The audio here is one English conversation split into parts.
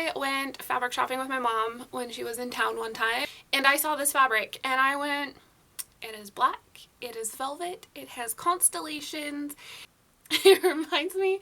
I went fabric shopping with my mom when she was in town one time, and I saw this fabric and I went, it is black, it is velvet, it has constellations. It reminds me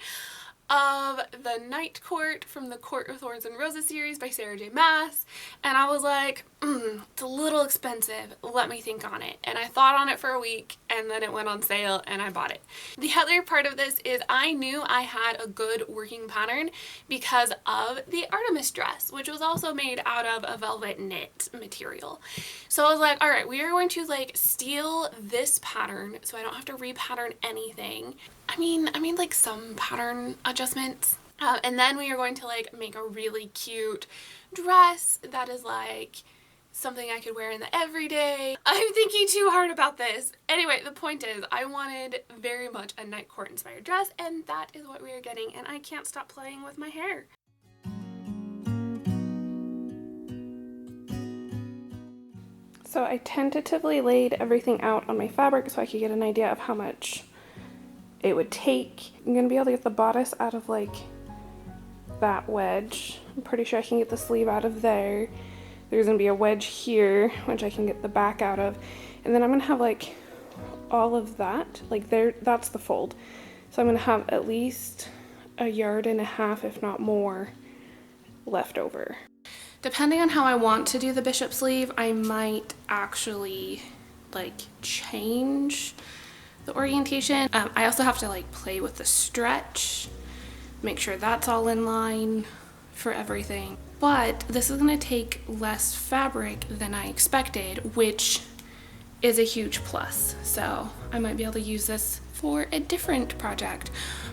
of the Night Court from the Court of Thorns and Roses series by Sarah J Maas, and I was like, it's a little expensive, let me think on it. And I thought on it for a week, and then it went on sale and I bought it. The other part of this is I knew I had a good working pattern because of the Artemis dress, which was also made out of a velvet knit material. So I was like, all right, we are going to like steal this pattern so I don't have to repattern anything. I mean like some pattern adjustments. And then we are going to like make a really cute dress that is like something I could wear in the everyday. I'm thinking too hard about this. Anyway, the point is I wanted very much a Night Court inspired dress, and that is what we are getting, and I can't stop playing with my hair. So I tentatively laid everything out on my fabric so I could get an idea of how much it would take. I'm gonna be able to get the bodice out of like that wedge. I'm pretty sure I can get the sleeve out of there. There's gonna be a wedge here, which I can get the back out of. And then I'm gonna have like all of that, like there, that's the fold. So I'm gonna have at least 1.5 yards, if not more, left over. Depending on how I want to do the bishop sleeve, I might actually like change the orientation. I also have to like play with the stretch, make sure that's all in line for everything. But this is gonna take less fabric than I expected, which is a huge plus. So I might be able to use this for a different project,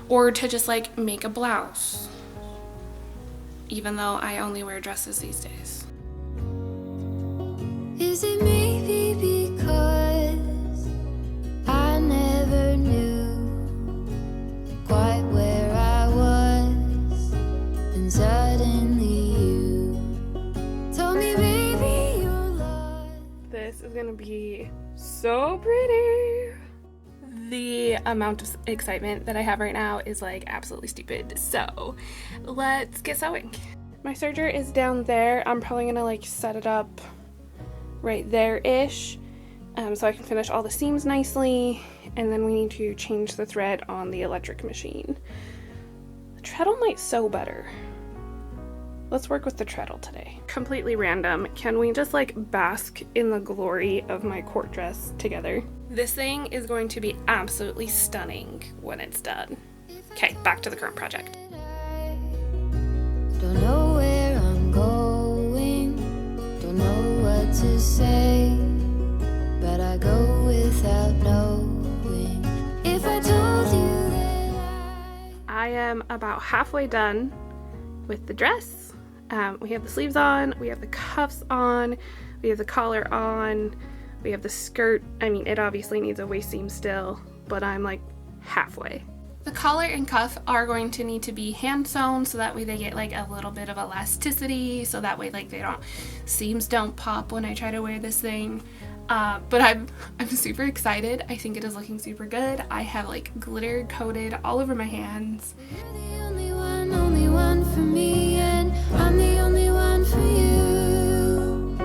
or to just like make a blouse, even though I only wear dresses these days. Is it maybe because I never knew quite where I was, and suddenly you told me, baby, you're lost. This is gonna be so pretty. The amount of excitement that I have right now is like absolutely stupid. So let's get sewing. My serger is down there. I'm probably gonna like set it up right there-ish, so I can finish all the seams nicely, and then we need to change the thread on the electric machine. The treadle might sew better. Let's work with the treadle today. Completely random. Can we just like bask in the glory of my court dress together? This thing is going to be absolutely stunning when it's done. Okay, back to the current project. Don't know where I'm going, don't know what to say, but I go without knowing. If I told you that I am about halfway done with the dress. We have the sleeves on, we have the cuffs on, we have the collar on, we have the skirt. I mean, it obviously needs a waist seam still, but I'm like halfway. The collar and cuff are going to need to be hand sewn, so that way they get like a little bit of elasticity, so that way like seams don't pop when I try to wear this thing. But I'm super excited. I think it is looking super good. I have like glitter coated all over my hands. you're the only one for me, and I'm the only one for you.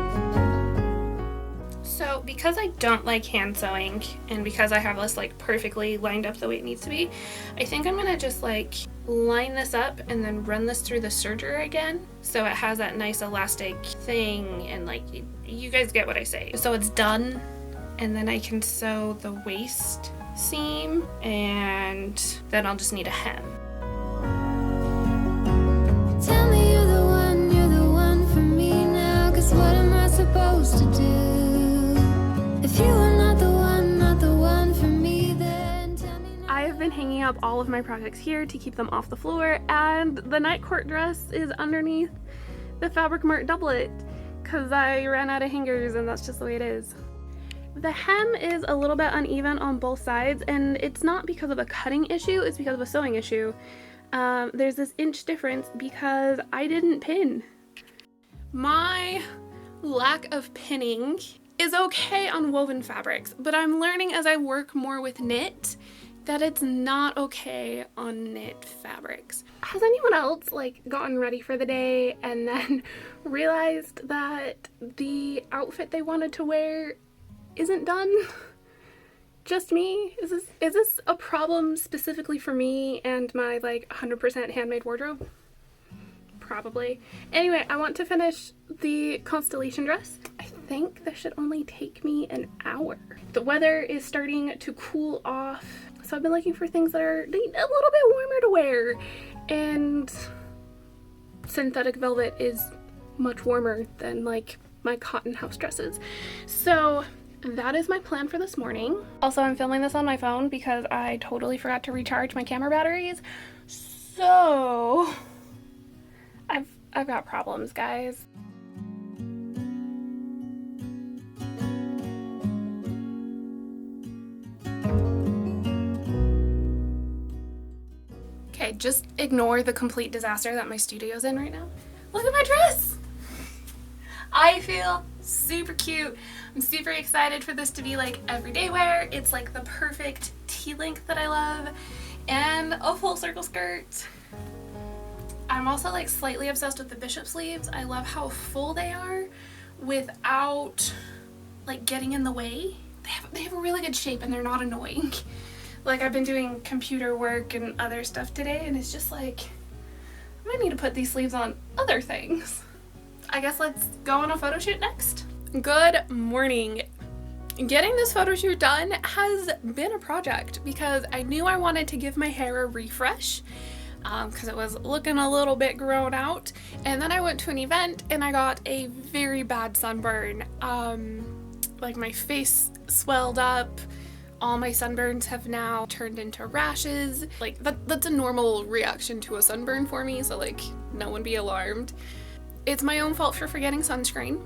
So because I don't like hand sewing, and because I have this like perfectly lined up the way it needs to be, I think I'm gonna just like line this up and then run this through the serger again, so it has that nice elastic thing, and like you guys get what I say. So it's done, and then I can sew the waist seam, and then I'll just need a hem. Tell me you're the one for me now, 'cause what am I supposed to do? If you are not the one for me, then tell me now. I have been hanging up all of my projects here to keep them off the floor, and the Night Court dress is underneath the fabric mart doublet because I ran out of hangers, and that's just the way it is. The hem is a little bit uneven on both sides, and it's not because of a cutting issue, it's because of a sewing issue. There's this inch difference because I didn't pin. My lack of pinning is okay on woven fabrics, but I'm learning as I work more with knit that it's not okay on knit fabrics. Has anyone else like gotten ready for the day and then realized that the outfit they wanted to wear isn't done? Just me? Is this a problem specifically for me and my like 100% handmade wardrobe? Probably. Anyway, I want to finish the Constellation dress. I think this should only take me an hour. The weather is starting to cool off, so I've been looking for things that are a little bit warmer to wear, and synthetic velvet is much warmer than like my cotton house dresses. So that is my plan for this morning. Also, I'm filming this on my phone because I totally forgot to recharge my camera batteries. So I've got problems, guys. Okay, just ignore the complete disaster that my studio's in right now. Look at my dress! I feel super cute. I'm super excited for this to be like everyday wear. It's like the perfect tea length that I love, and a full circle skirt. I'm also like slightly obsessed with the bishop sleeves. I love how full they are without like getting in the way. They have a really good shape and they're not annoying. Like, I've been doing computer work and other stuff today, and it's just like, I might need to put these sleeves on other things. I guess let's go on a photo shoot next. Good morning. Getting this photo shoot done has been a project because I knew I wanted to give my hair a refresh because it was looking a little bit grown out, and then I went to an event and I got a very bad sunburn. Like, my face swelled up. All my sunburns have now turned into rashes. Like, that's a normal reaction to a sunburn for me, so like, no one be alarmed. It's my own fault for forgetting sunscreen.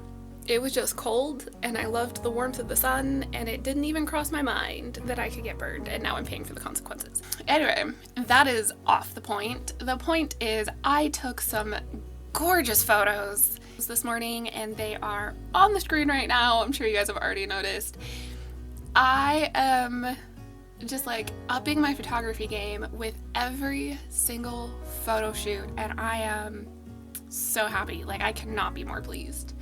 It was just cold, and I loved the warmth of the sun, and it didn't even cross my mind that I could get burned, and now I'm paying for the consequences. Anyway, that is off the point. The point is, I took some gorgeous photos this morning, and they are on the screen right now. I'm sure you guys have already noticed. I am just like upping my photography game with every single photo shoot, and I am so happy. Like, I cannot be more pleased.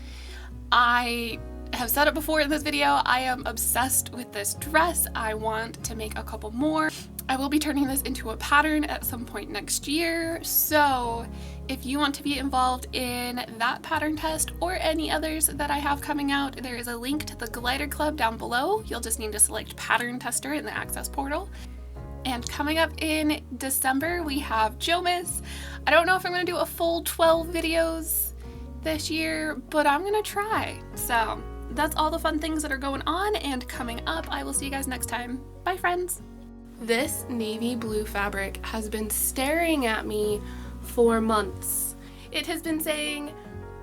I have said it before in this video, I am obsessed with this dress. I want to make a couple more. I will be turning this into a pattern at some point next year, so if you want to be involved in that pattern test or any others that I have coming out, there is a link to the Glider Club down below. You'll just need to select Pattern Tester in the Access portal. And coming up in December, we have Jomas. I don't know if I'm going to do a full 12 videos this year, but I'm going to try. So that's all the fun things that are going on and coming up. I will see you guys next time. Bye, friends. This navy blue fabric has been staring at me for months. It has been saying,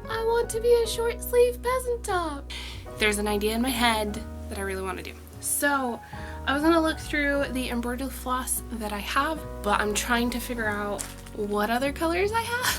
I want to be a short sleeve peasant top. There's an idea in my head that I really want to do. So I was gonna look through the embroidered floss that I have, but I'm trying to figure out what other colors I have.